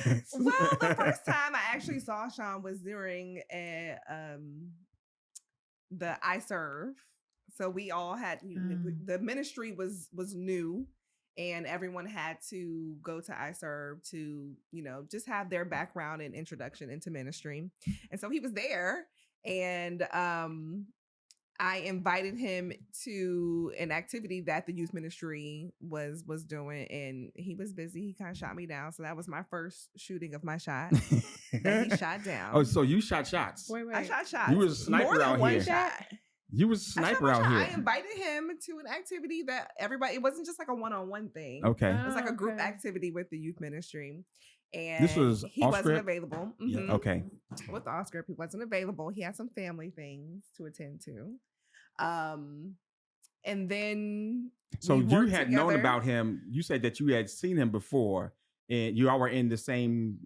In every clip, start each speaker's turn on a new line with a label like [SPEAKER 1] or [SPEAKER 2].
[SPEAKER 1] Well, the first time I actually saw Sean was during the I Serve. So we all had the ministry was new, and everyone had to go to I Serve to just have their background and introduction into ministry. And so he was there, and I invited him to an activity that the youth ministry was doing, and he was busy. He kind of shot me down. So that was my first shooting of my shot that he shot down.
[SPEAKER 2] Oh, so you shot shots?
[SPEAKER 3] Wait.
[SPEAKER 1] I shot shots.
[SPEAKER 2] You was a sniper
[SPEAKER 1] more than
[SPEAKER 2] out
[SPEAKER 1] one
[SPEAKER 2] here.
[SPEAKER 1] Shot.
[SPEAKER 2] You was a sniper out here.
[SPEAKER 1] I invited him to an activity that everybody. It wasn't just like a one-on-one thing.
[SPEAKER 2] Okay.
[SPEAKER 1] It was like a group activity with the youth ministry. And
[SPEAKER 2] this was
[SPEAKER 1] he wasn't available.
[SPEAKER 2] Yeah. Okay.
[SPEAKER 1] With Oscar, he wasn't available. He had some family things to attend to. And then
[SPEAKER 2] so you had known about him. You said that you had seen him before, and you all were in the same.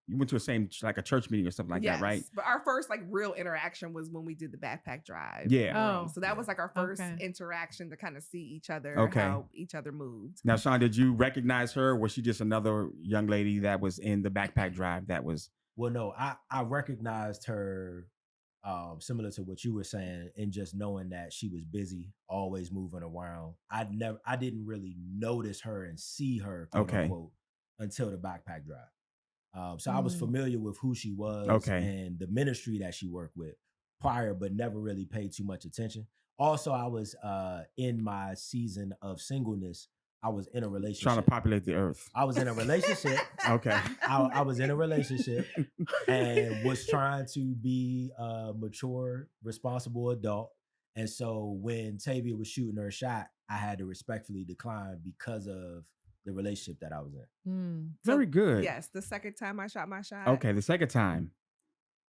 [SPEAKER 2] You went to the same like a church meeting or something like that, right?
[SPEAKER 1] But our first like real interaction was when we did the backpack drive.
[SPEAKER 2] Yeah.
[SPEAKER 1] So that was like our first interaction to kind of see each other, how each other moved.
[SPEAKER 2] Now, Sean, did you recognize her? Or was she just another young lady that was in the backpack drive? That was.
[SPEAKER 4] Well, no, I recognized her, similar to what you were saying, and just knowing that she was busy, always moving around. I didn't really notice her and see her, quote unquote, until the backpack drive. So I was familiar with who she was and the ministry that she worked with prior, but never really paid too much attention. Also, I was in my season of singleness. I was in a relationship.
[SPEAKER 2] Trying to populate the earth.
[SPEAKER 4] I was in a relationship. I was in a relationship and was trying to be a mature, responsible adult. And so when Tavia was shooting her shot, I had to respectfully decline because of the relationship that I was in.
[SPEAKER 2] Very good.
[SPEAKER 1] Yes, the second time I shot my shot.
[SPEAKER 2] Okay, the second time.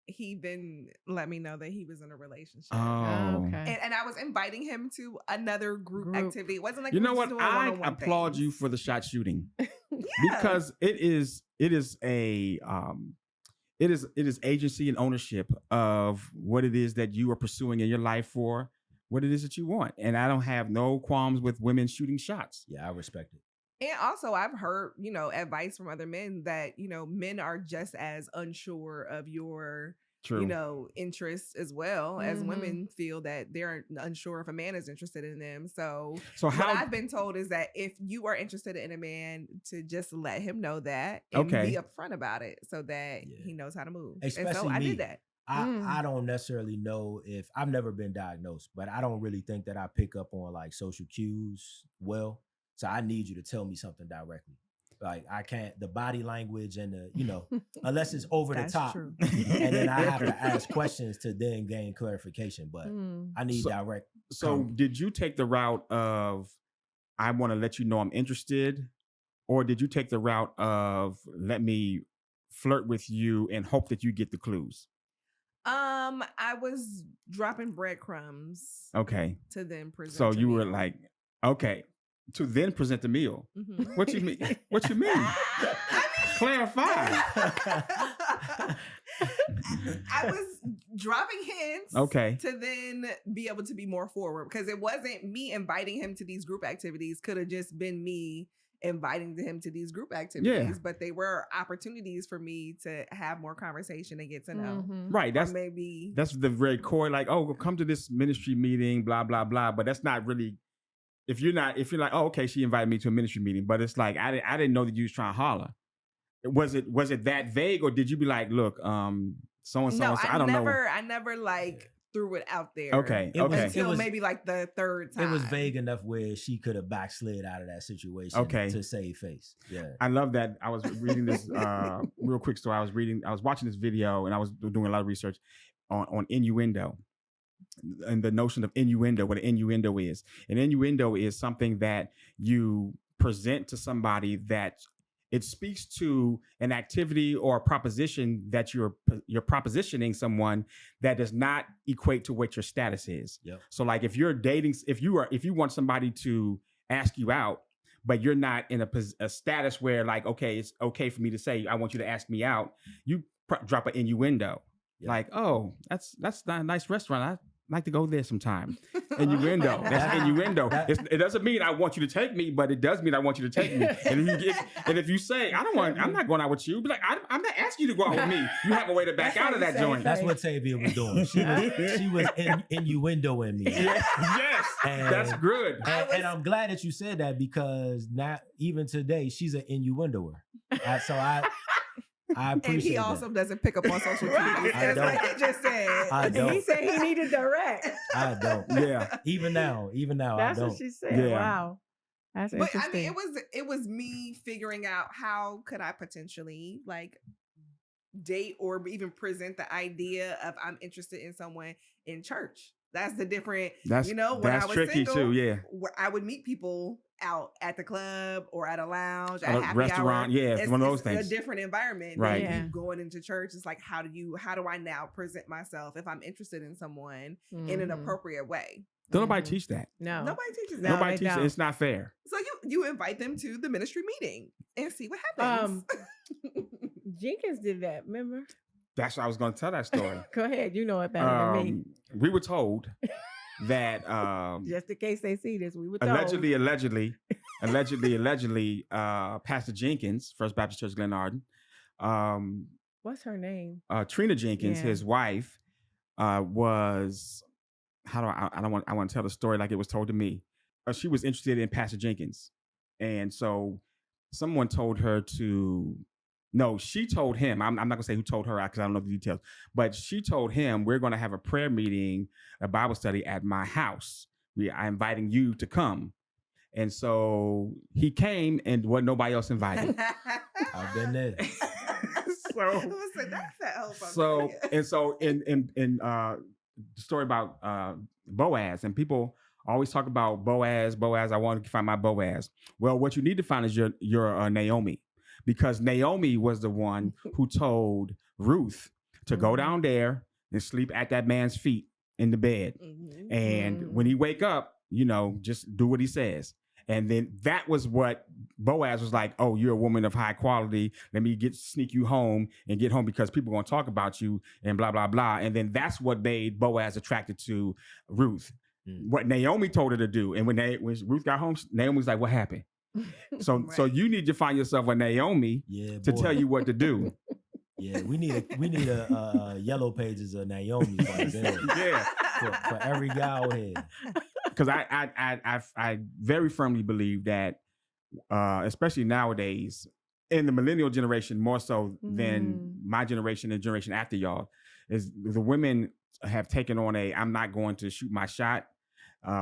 [SPEAKER 1] He then let me know that he was in a relationship.
[SPEAKER 2] Oh,
[SPEAKER 1] okay. And I was inviting him to another group activity. It wasn't like
[SPEAKER 2] I applaud you for the shot shooting because it is agency and ownership of what it is that you are pursuing in your life for what it is that you want. And I don't have no qualms with women shooting shots.
[SPEAKER 4] Yeah, I respect it.
[SPEAKER 1] And also I've heard, advice from other men that, men are just as unsure of your, interests as well as women feel that they're unsure if a man is interested in them. So what I've been told is that if you are interested in a man, to just let him know that and be upfront about it so that he knows how to move.
[SPEAKER 4] Especially
[SPEAKER 1] and so I did that.
[SPEAKER 4] I don't necessarily know if I've never been diagnosed, but I don't really think that I pick up on like social cues well. So I need you to tell me something directly. Like I can't, the body language and the, unless it's over the top. True. And then I have to ask questions to then gain clarification. But I need direct.
[SPEAKER 2] So did you take the route of, I want to let you know I'm interested? Or did you take the route of, let me flirt with you and hope that you get the clues?
[SPEAKER 1] I was dropping breadcrumbs.
[SPEAKER 2] Okay.
[SPEAKER 1] To then present.
[SPEAKER 2] So you were like, okay. To then present the meal. What you mean? What you mean? Clarify.
[SPEAKER 1] I was dropping hints. To then be able to be more forward, because it wasn't me inviting him to these group activities. Could have just been me inviting him to these group activities, but they were opportunities for me to have more conversation and get to know.
[SPEAKER 2] Right. That's the very core. Like, oh, come to this ministry meeting, blah blah blah. But that's not really. If you're like, oh, okay, she invited me to a ministry meeting, but it's like I didn't know that you was trying to holler. Was it that vague, or did you be like, look, so and so?
[SPEAKER 1] No,
[SPEAKER 2] I don't know.
[SPEAKER 1] I never like threw it out there.
[SPEAKER 2] Okay.
[SPEAKER 1] Until maybe like the third time.
[SPEAKER 4] It was vague enough where she could have backslid out of that situation. To save face. Yeah,
[SPEAKER 2] I love that. I was reading this real quick story. I was watching this video, and I was doing a lot of research on innuendo. And the notion of innuendo, what an innuendo is. An innuendo is something that you present to somebody that it speaks to an activity or a proposition that you're propositioning someone that does not equate to what your status is.
[SPEAKER 4] Yep.
[SPEAKER 2] So like if you're dating, if you want somebody to ask you out, but you're not in a status where like, okay, it's okay for me to say, I want you to ask me out. You drop an innuendo. Yep. Like, oh, that's not a nice restaurant. like to go there sometime. Innuendo. That's innuendo. It doesn't mean I want you to take me, but it does mean I want you to take me. And if you say, I'm not going out with you, be like, I'm not asking you to go out with me. You have a way to back out of that joint.
[SPEAKER 4] That's what Tavia was doing. She was innuendoing me.
[SPEAKER 2] Yes, and that's good.
[SPEAKER 4] And I'm glad that you said that, because now, even today, she's an innuendoer. So I appreciate
[SPEAKER 1] and he also doesn't pick up on social media. That's
[SPEAKER 4] don't.
[SPEAKER 1] like he just said.
[SPEAKER 4] I don't.
[SPEAKER 3] He said he needed direct.
[SPEAKER 4] I don't.
[SPEAKER 2] Yeah.
[SPEAKER 4] Even now,
[SPEAKER 3] That's
[SPEAKER 4] I don't.
[SPEAKER 3] what she said.
[SPEAKER 2] Yeah.
[SPEAKER 3] Wow. That's
[SPEAKER 1] But
[SPEAKER 3] interesting.
[SPEAKER 1] I mean, it was me figuring out how could I potentially like date or even present the idea of I'm interested in someone in church. That's the different, when I was
[SPEAKER 2] tricky
[SPEAKER 1] single,
[SPEAKER 2] too, yeah.
[SPEAKER 1] Where I would meet people out at the club or at a lounge, at
[SPEAKER 2] At
[SPEAKER 1] a
[SPEAKER 2] a
[SPEAKER 1] happy
[SPEAKER 2] restaurant,
[SPEAKER 1] hour.
[SPEAKER 2] yeah, one of those
[SPEAKER 1] It's
[SPEAKER 2] things.
[SPEAKER 1] a different environment
[SPEAKER 2] Right.
[SPEAKER 1] than
[SPEAKER 3] Yeah.
[SPEAKER 1] you going into church. It's like, how do I now present myself if I'm interested in someone in an
[SPEAKER 3] Mhm.
[SPEAKER 1] appropriate way?
[SPEAKER 2] Don't nobody
[SPEAKER 3] Mhm.
[SPEAKER 2] teach that.
[SPEAKER 3] No.
[SPEAKER 1] Nobody teaches
[SPEAKER 3] No,
[SPEAKER 1] that.
[SPEAKER 2] Nobody
[SPEAKER 3] they
[SPEAKER 2] teaches it.
[SPEAKER 3] don't.
[SPEAKER 2] It's not fair.
[SPEAKER 1] So you invite them to the ministry meeting and see what happens.
[SPEAKER 3] Jenkins did that, remember?
[SPEAKER 2] That's why I was going to tell that story.
[SPEAKER 3] Go ahead. You know it better than me.
[SPEAKER 2] We were told that
[SPEAKER 3] Just in case they see this, we were told.
[SPEAKER 2] allegedly, Pastor Jenkins, First Baptist Church, Glen Arden,
[SPEAKER 3] What's her name?
[SPEAKER 2] Trina Jenkins,
[SPEAKER 3] Yeah.
[SPEAKER 2] his wife, was, I want to tell the story like it was told to me. She was interested in Pastor Jenkins. And so someone told her she told him, I'm not going to say who told her because I don't know the details, but she told him, we're going to have a prayer meeting, a Bible study at my house. I'm inviting you to come. And so he came and wasn't nobody else invited.
[SPEAKER 4] I've been there.
[SPEAKER 2] In the story about Boaz, and people always talk about Boaz. I want to find my Boaz. Well, what you need to find is your Naomi, because Naomi was the one who told Ruth to go down there and sleep at that man's feet in the bed.
[SPEAKER 1] Mhm.
[SPEAKER 2] And when he wake up, just do what he says. And then that was what Boaz was like, oh, you're a woman of high quality. Let me sneak you home and get home because people are going to talk about you and blah, blah, blah. And then that's what made Boaz attracted to Ruth. What Naomi told her to do. And when Ruth got home, Naomi was like, what happened? So you need to find yourself a Naomi to tell you what to do.
[SPEAKER 4] Yeah, we need a yellow pages of Naomi right there.
[SPEAKER 2] Yeah.
[SPEAKER 4] For every guy out here.
[SPEAKER 2] Because I very firmly believe that, especially nowadays, in the millennial generation, more so than my generation and generation after y'all, is the women have taken on I'm not going to shoot my shot,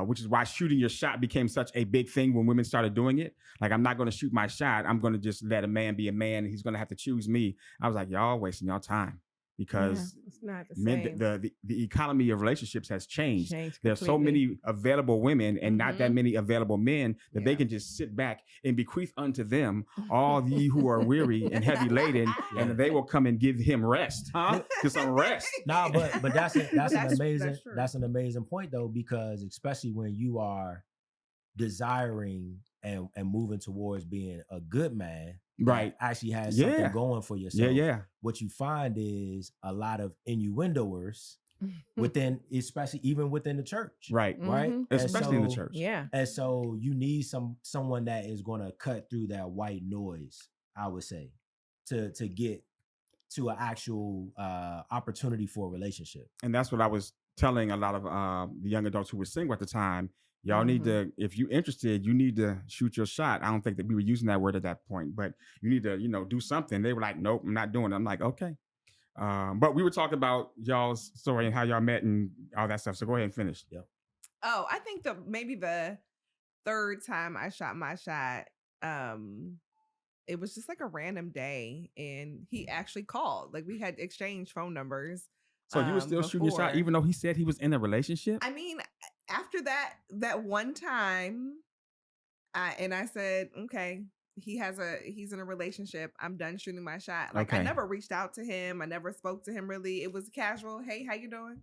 [SPEAKER 2] which is why shooting your shot became such a big thing when women started doing it. Like, I'm not going to shoot my shot. I'm going to just let a man be a man, and he's going to have to choose me. I was like, y'all wasting y'all time. Because
[SPEAKER 3] it's not the
[SPEAKER 2] men,
[SPEAKER 3] same.
[SPEAKER 2] the economy of relationships has changed. There's so
[SPEAKER 3] completely.
[SPEAKER 2] many available women and not that many available men that they can just sit back and bequeath unto them all ye who are weary and heavy laden, and they will come and give him rest. Just some rest.
[SPEAKER 4] No, but that's
[SPEAKER 1] That's
[SPEAKER 4] an amazing point though, because especially when you are desiring and moving towards being a good man,
[SPEAKER 2] right,
[SPEAKER 4] actually has something going for yourself.
[SPEAKER 2] Yeah.
[SPEAKER 4] What you find is a lot of innuendoers within, especially even within the church.
[SPEAKER 2] Right. Especially in the church.
[SPEAKER 3] Yeah.
[SPEAKER 4] And so you need someone that is going to cut through that white noise, I would say, to get to an actual opportunity for a relationship.
[SPEAKER 2] And that's what I was telling a lot of the young adults who were single at the time. Y'all need to, if you're interested, you need to shoot your shot. I don't think that we were using that word at that point, but you need to, do something. They were like, nope, I'm not doing it. I'm like, okay. But we were talking about y'all's story and how y'all met and all that stuff. So go ahead and finish.
[SPEAKER 4] Yep.
[SPEAKER 1] Oh, I think maybe the third time I shot my shot, it was just like a random day, and he actually called. Like, we had exchanged phone numbers.
[SPEAKER 2] So you were still shooting your shot, even though he said he was in a relationship?
[SPEAKER 1] I mean, after that one time, I said, okay, he's in a relationship. I'm done shooting my shot. Like, I never reached out to him. I never spoke to him really. It was casual. Hey, how you doing?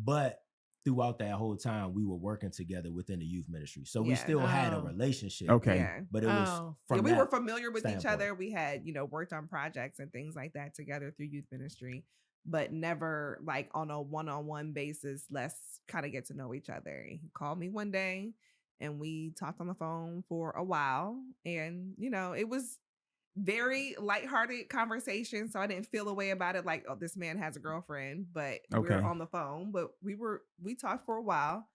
[SPEAKER 4] But throughout that whole time, we were working together within the youth ministry. So we still had a relationship.
[SPEAKER 2] Okay.
[SPEAKER 1] Yeah.
[SPEAKER 4] But it was from
[SPEAKER 1] we were familiar with each
[SPEAKER 4] standpoint.
[SPEAKER 1] other. We had, worked on projects and things like that together through youth ministry. but never like on a one-on-one basis. Let's kind of get to know each other. He called me one day and we talked on the phone for a while. And, it was very lighthearted conversation. So I didn't feel a way about it like, oh, this man has a girlfriend, but
[SPEAKER 2] Okay.
[SPEAKER 1] we're on the phone. But we talked for a while.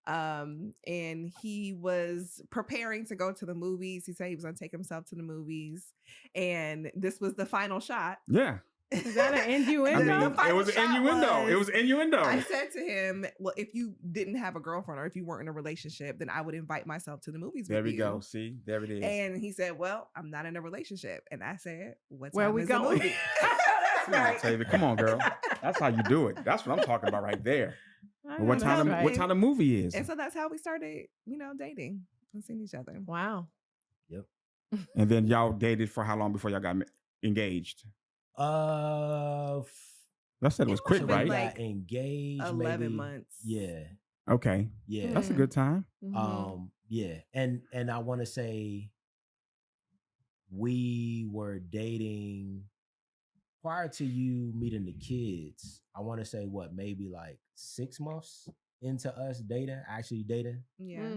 [SPEAKER 1] And he was preparing to go to the movies. He said he was going to take himself to the movies. And this was the final shot.
[SPEAKER 2] Yeah.
[SPEAKER 3] Is that an innuendo?
[SPEAKER 2] It was an innuendo. It was innuendo.
[SPEAKER 1] I said to him, well, if you didn't have a girlfriend or if you weren't in a relationship, then I would invite myself to the movies with you.
[SPEAKER 2] There we go. See, there it is.
[SPEAKER 1] And he said, well, I'm not in a relationship. And I said, what time
[SPEAKER 3] Where we
[SPEAKER 1] is
[SPEAKER 3] going?
[SPEAKER 1] the movie? That's right.
[SPEAKER 2] Come on, girl. That's how you do it. That's what I'm talking about right there. What time the movie is?
[SPEAKER 1] And so that's how we started, dating and seeing each other.
[SPEAKER 3] Wow.
[SPEAKER 4] Yep.
[SPEAKER 2] And then y'all dated for how long before y'all got engaged?
[SPEAKER 4] That
[SPEAKER 2] said it was quick, right?
[SPEAKER 4] Like engaged
[SPEAKER 1] 11
[SPEAKER 4] maybe,
[SPEAKER 1] months.
[SPEAKER 4] Yeah.
[SPEAKER 2] Okay.
[SPEAKER 4] Yeah.
[SPEAKER 2] That's a good time.
[SPEAKER 3] Mm-hmm.
[SPEAKER 4] Yeah. And I want to say we were dating prior to you meeting the kids. I want to say maybe like 6 months into us actually dating.
[SPEAKER 1] Yeah.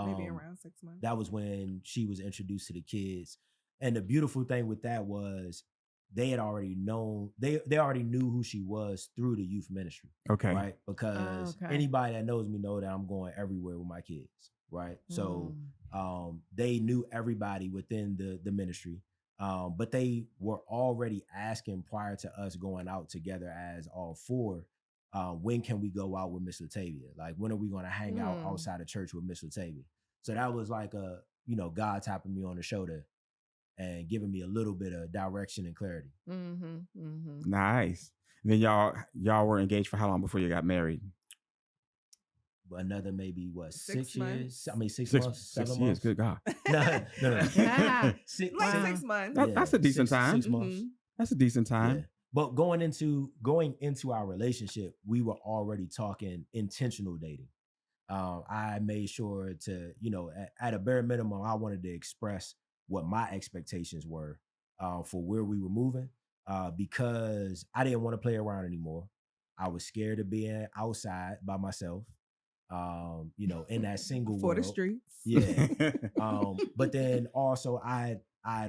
[SPEAKER 1] Maybe around 6 months.
[SPEAKER 4] That was when she was introduced to the kids. And the beautiful thing with that was they had already known, they already knew who she was through the youth ministry.
[SPEAKER 2] Okay.
[SPEAKER 4] Right? Because anybody that knows me know that I'm going everywhere with my kids. Right? So they knew everybody within the ministry. But they were already asking prior to us going out together as all four, when can we go out with Miss Latavia? Like, when are we going to hang out outside of church with Miss Latavia? So that was like God tapping me on the shoulder and giving me a little bit of direction and clarity.
[SPEAKER 2] Nice. And then y'all were engaged for how long before you got married?
[SPEAKER 4] Another maybe 6
[SPEAKER 1] months?
[SPEAKER 4] years? I mean 6 months,
[SPEAKER 2] 6
[SPEAKER 4] 7
[SPEAKER 2] years.
[SPEAKER 4] months.
[SPEAKER 2] Good God.
[SPEAKER 4] No.
[SPEAKER 1] Like 6 months.
[SPEAKER 2] That's a decent time.
[SPEAKER 4] 6 months.
[SPEAKER 2] That's a decent time.
[SPEAKER 4] Yeah. But going into our relationship, we were already talking intentional dating. I made sure to, at a bare minimum, I wanted to express what my expectations were for where we were moving, because I didn't want to play around anymore. I was scared of being outside by myself, in that single
[SPEAKER 1] for
[SPEAKER 4] world.
[SPEAKER 1] the streets.
[SPEAKER 4] Yeah. But then also I'd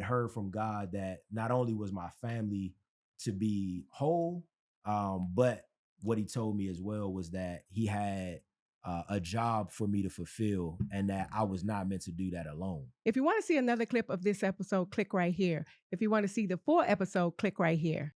[SPEAKER 4] heard from God that not only was my family to be whole, but what he told me as well was that he had a job for me to fulfill and that I was not meant to do that alone.
[SPEAKER 3] If you want to see another clip of this episode, click right here. If you want to see the full episode, click right here.